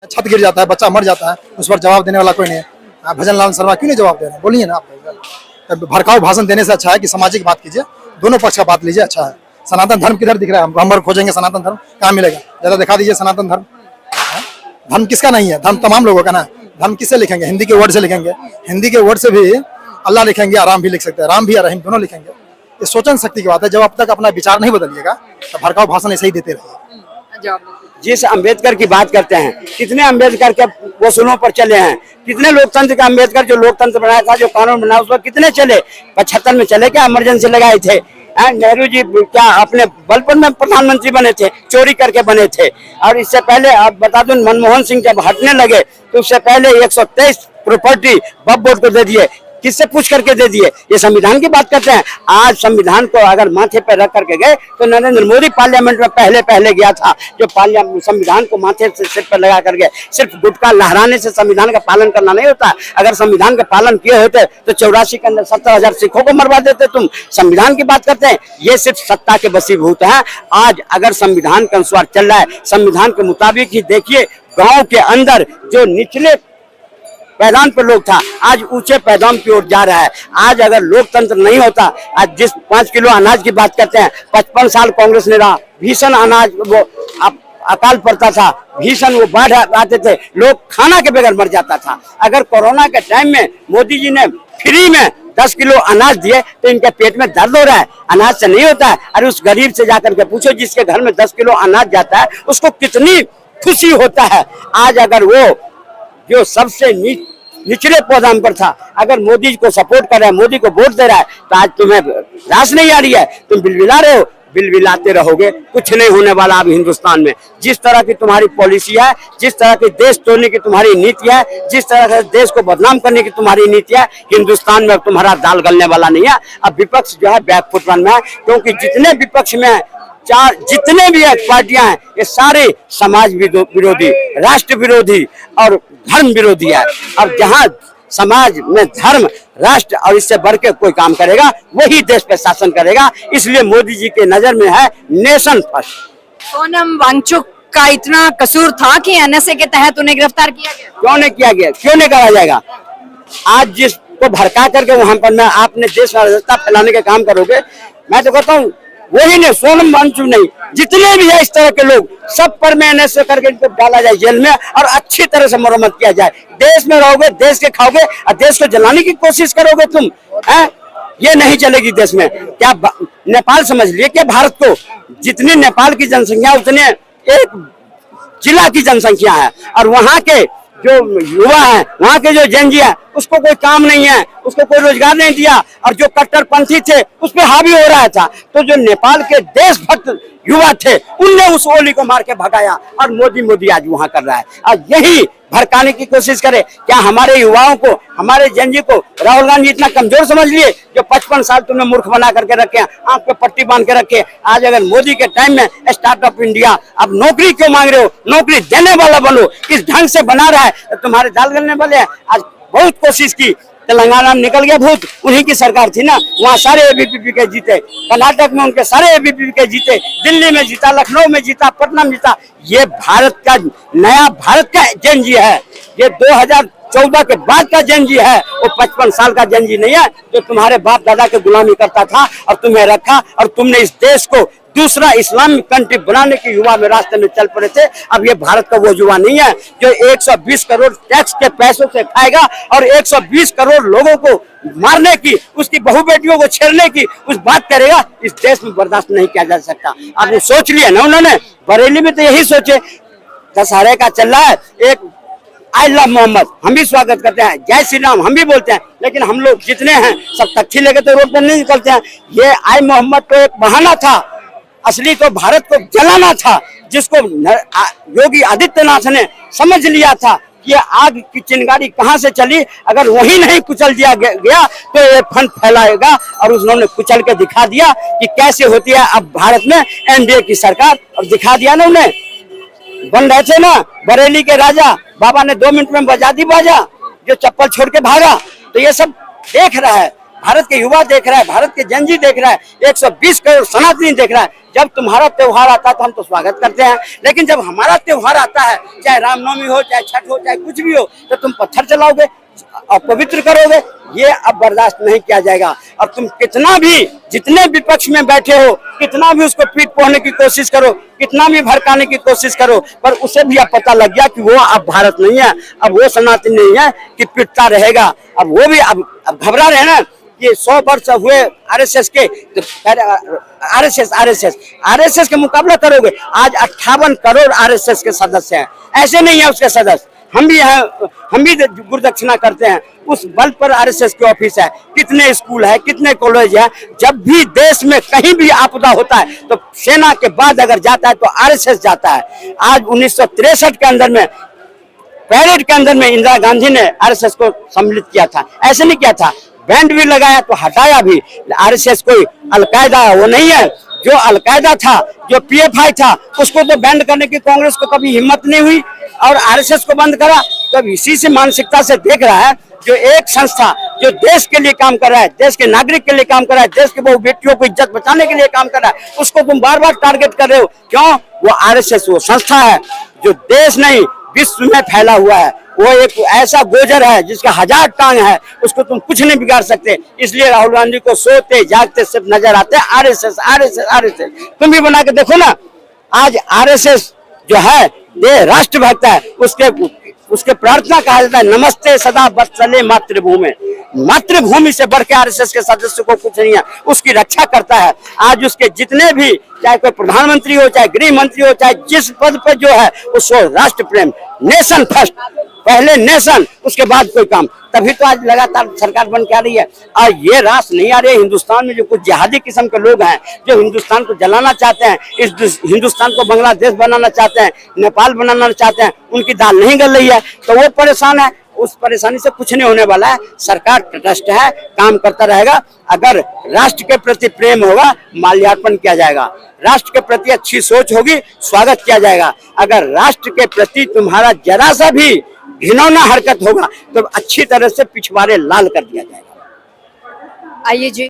छत गिर जाता है, बच्चा मर जाता है, उस पर जवाब देने वाला कोई नहीं है। भजन लाल शर्मा क्यों नहीं जवाब दे रहे हैं? बोलिए ना आप। भड़काऊ भाषण देने से अच्छा है कि सामाजिक बात कीजिए, दोनों पक्ष का बात लीजिए, अच्छा है। सनातन धर्म किधर दिख रहा है? हम खोजेंगे सनातन धर्म, कहाँ मिलेगा? ज्यादा दिखा दीजिए सनातन धर्म। धर्म किसका नहीं है? धर्म तमाम लोगों का ना। धर्म किससे लिखेंगे? हिंदी के वर्ड से लिखेंगे। हिंदी के वर्ड से भी अल्लाह लिखेंगे, आराम भी लिख सकते हैं, राम भी रहीम दोनों लिखेंगे। ये सोचन शक्ति की बात है। जब अब तक अपना विचार नहीं बदलिएगा तो भड़काऊ भाषण ऐसे ही देते रहिए। जिस अंबेडकर की बात करते हैं, कितने अंबेडकर के वसूलों पर चले हैं, कितने लोकतंत्र का अंबेडकर जो लोकतंत्र बनाया था, जो कानून बनाया, उस पर कितने चले? 75 में चले क्या? इमरजेंसी लगाए थे। नेहरू जी क्या अपने बलपन में प्रधानमंत्री बने थे? चोरी करके बने थे। और इससे पहले आप बता दूं, मनमोहन सिंह जब हटने लगे तो उससे पहले 123 प्रॉपर्टी वक्फ बोर्ड को दे दिए। किससे पूछ करके दे दिए? ये संविधान की बात करते हैं। आज संविधान को अगर माथे पे रख करके गए तो नरेंद्र मोदी पार्लियामेंट में पहले गया था, जो संविधान को माथे से सिर पर लगा कर गए। सिर्फ गुटखा लहराने से संविधान का पालन करना नहीं होता। अगर संविधान का पालन किए होते तो 84 के अंदर 70,000 सिखों को मरवा देते। तुम संविधान की बात करते हैं। ये सिर्फ सत्ता के वशीभूत है। आज अगर संविधान के अनुसार चल रहा है, संविधान के मुताबिक ही देखिए, गाँव के अंदर जो निचले पैदान पर लोग था, आज ऊंचे पैदान की ओर जा रहा है। आज अगर लोकतंत्र नहीं होता, आज जिस 5 किलो अनाज की बात करते हैं, 55 साल कांग्रेस ने रहा, भीषण अनाज वो अकाल पड़ता था, भीषण वो बाढ़ आते थे, लोग खाना के बगैर मर जाता था। अगर कोरोना के टाइम में मोदी जी ने फ्री में 10 किलो अनाज दिए तो इनके पेट में दर्द हो रहा है। अनाज से नहीं होता है। अरे उस गरीब से जाकर के पूछो जिसके घर में 10 किलो अनाज जाता है, उसको कितनी खुशी होता है। आज अगर वो जो सबसे निचले पौधान पर था, अगर मोदी को सपोर्ट कर रहा है, मोदी को वोट दे रहा है, तो आज तुम्हें रास नहीं आ रही है, तुम बिलबिला रहे हो, बिलबिलाते रहोगे, कुछ नहीं होने वाला। अब हिंदुस्तान में जिस तरह की तुम्हारी पॉलिसी है, जिस तरह की देश तोड़ने की तुम्हारी नीति है, जिस तरह से देश को बदनाम करने की तुम्हारी नीति है, हिंदुस्तान में अब तुम्हारा दाल गलने वाला नहीं है। अब विपक्ष जो है बैकफुट रन में है, क्योंकि जितने विपक्ष में है, जितने भी पार्टियां हैं, ये सारे समाज विरोधी, राष्ट्र विरोधी और धर्म विरोधी है। अब जहां समाज में धर्म, राष्ट्र और इससे बढ़ के कोई काम करेगा, वही देश पे शासन करेगा। इसलिए मोदी जी के नजर में है नेशन फर्स्ट। सोनम वांगचुक का इतना कसूर था कि एनएसए के तहत उन्हें गिरफ्तार किया गया? क्यों नहीं किया गया? क्यों नहीं करा जाएगा? आज जिसको भड़का करके वहां पर मैं आपने देश अराजकता फैलाने का काम करोगे, मैं तो कहता हूँ वही नहीं, सोनम वांगचुक नहीं, जितने भी है इस तरह के लोग, सब पर में एनएसए करके इनको डाला जाए जेल में और अच्छी तरह से मरम्मत किया जाए। देश में रहोगे, देश के खाओगे और देश को जलाने की कोशिश करोगे तुम, है? ये नहीं चलेगी देश में। क्या नेपाल समझ लिए क्या? भारत को जितनी नेपाल की जनसंख्या उतने एक जिला की जनसंख्या है। और वहाँ के जो युवा है, वहाँ के जो जनजी है, उसको कोई काम नहीं है, उसको कोई रोजगार नहीं दिया, और जो कट्टरपंथी थे उस पर हावी हो रहा था। तो जो नेपाल के देशभक्त युवा थे, उनने उस ओली को मार के भगाया और मोदी आज वहां कर रहा है। और यही भड़काने की कोशिश करे। क्या हमारे युवाओं को, हमारे जनजी को राहुल गांधी इतना कमजोर समझ लिए? जो 55 साल तुमने मूर्ख बना करके रखे, आंख पे पट्टी बांध के रखे। आज अगर मोदी के टाइम में स्टार्टअप इंडिया, अब नौकरी क्यों मांग रहे हो? नौकरी देने वाला बनो। इस ढंग से बना रहा है तो तुम्हारे दाल गलने वाले हैं। आज बहुत कोशिश की, तेलंगाना में निकल गया भूत, उन्हीं की सरकार थी ना, वहाँ सारे एबीवीपी के जीते, कर्नाटक में उनके सारे एबीवीपी के जीते, दिल्ली में जीता, लखनऊ में जीता, पटना में जीता। ये भारत का नया भारत का जनजी है। ये 2014 के बाद का जनजी है, वो 55 साल का जनजी नहीं है जो तुम्हारे बाप दादा के गुलामी करता था और तुम्हें रखा, और तुमने इस देश को दूसरा इस्लामिक कंट्री बनाने के युवा में रास्ते में चल पड़े थे। अब ये भारत का वो युवा नहीं है जो 120 करोड़ टैक्स के पैसों से खाएगा और 120 करोड़ लोगों को मारने की, उसकी बहू बेटियों को छेड़ने की उस बात करेगा। इस देश में बर्दाश्त नहीं किया जा सकता। आपने सोच लिया ना, उन्होंने बरेली में तो यही सोचे। दशहरे का चल रहा है, एक आई लव मोहम्मद हम भी स्वागत करते हैं, जय श्री राम हम भी बोलते हैं, लेकिन हम लोग जितने हैं सब तख्ती लेके तो रोड पर नहीं निकलते हैं। ये आई मोहम्मद तो एक बहाना था, असली तो भारत को जलाना था, जिसको योगी आदित्यनाथ ने समझ लिया था कि आग की चिंगारी कहां से चली, अगर वही नहीं कुचल दिया गया तो ये फन फैलाएगा। और उन्होंने कुचल के दिखा दिया कि कैसे होती है अब भारत में एनडीए की सरकार, और दिखा दिया ना उन्हें। बन रहे थे ना बरेली के राजा, बाबा ने 2 मिनट में बजा दी बाजा, जो चप्पल छोड़ के भागा। तो ये सब देख रहा है भारत के युवा देख रहा है, भारत के जनजी देख रहा है, 120 करोड़ सनातनी देख रहा है। जब तुम्हारा त्योहार आता है तो हम तो स्वागत करते हैं, लेकिन जब हमारा त्योहार आता है, चाहे रामनवमी हो, चाहे छठ हो, चाहे कुछ भी हो, तो तुम पत्थर चलाओगे, अपवित्र करोगे। ये अब बर्दाश्त नहीं किया जाएगा। अब तुम कितना भी, जितने विपक्ष में बैठे हो, कितना भी उसको पीठ पोड़ने की कोशिश करो, कितना भी भड़काने की कोशिश करो, पर उसे भी अब पता लग गया कि वो अब भारत नहीं है, अब वो सनातन नहीं है कि पिटता रहेगा। अब वो भी अब घबरा रहे हैं ना कि 100 वर्ष हुए आरएसएस के, तो आरएसएस के मुकाबला करोगे। आज 58 करोड़ आरएसएस के सदस्य हैं, ऐसे नहीं है उसके सदस्य। हम भी हैं, हम भी गुरुदक्षिणा करते हैं, उस बल पर आरएसएस के ऑफिस है, कितने स्कूल है, कितने कॉलेज है। जब भी देश में कहीं भी आपदा होता है तो सेना के बाद अगर जाता है तो आरएसएस जाता है। आज 1963 के अंदर में पैरेड के अंदर में इंदिरा गांधी ने आरएसएस को सम्मिलित किया था, ऐसे नहीं किया था, बैंड भी लगाया तो हटाया भी। आरएसएस कोई अलकायदा वो नहीं है। जो अलकायदा था, जो पीएफआई था, उसको तो बैंड करने की कांग्रेस को कभी हिम्मत नहीं हुई और आरएसएस को बंद करा। तो अब इसी से मानसिकता से देख रहा है, जो एक संस्था जो देश के लिए काम कर रहा है, देश के नागरिक के लिए काम कर रहा है, देश के बहु बेटियों को इज्जत बचाने के लिए काम कर रहा है, उसको तुम बार बार टारगेट कर रहे हो। क्यों? वो आरएसएस वो संस्था है जो देश नहीं विश्व में फैला हुआ है। वो एक ऐसा गोजर है जिसका 1000 टांग है, उसको तुम कुछ नहीं बिगाड़ सकते। इसलिए राहुल गांधी को सोते जागते सिर्फ नजर आते हैं आरएसएस, आरएसएस, आरएसएस। तुम भी बना के देखो ना, आज आरएसएस जो है ये राष्ट्रभक्त है, उसके प्रार्थना कहा जाता है, नमस्ते सदा वत्सले मातृभूमि। मातृभूमि से बढ़ के आरएसएस के सदस्य को कुछ नहीं है, उसकी रक्षा करता है। आज उसके जितने भी, चाहे कोई प्रधानमंत्री हो, चाहे गृह मंत्री हो, चाहे जिस पद पर जो है, उसको राष्ट्र प्रेम, नेशन फर्स्ट, पहले नेशन, उसके बाद कोई काम। तभी तो आज लगातार सरकार बन के आ रही है। और ये रास नहीं आ रही है हिंदुस्तान में जो कुछ जिहादी किस्म के लोग हैं, जो हिंदुस्तान को जलाना चाहते हैं, इस हिंदुस्तान को बांग्लादेश बनाना चाहते हैं, नेपाल बनाना चाहते हैं, उनकी दाल नहीं गल रही है तो वो परेशान है। उस परेशानी से कुछ नहीं होने वाला है। सरकार तटस्थ है, काम करता रहेगा। अगर राष्ट्र के प्रति प्रेम होगा, माल्यार्पण किया जाएगा। राष्ट्र के प्रति अच्छी सोच होगी, स्वागत किया जाएगा। अगर राष्ट्र के प्रति तुम्हारा जरा सा भी घिनौना हरकत होगा तो अच्छी तरह से पिछवाड़े लाल कर दिया जाएगा। आइए जी।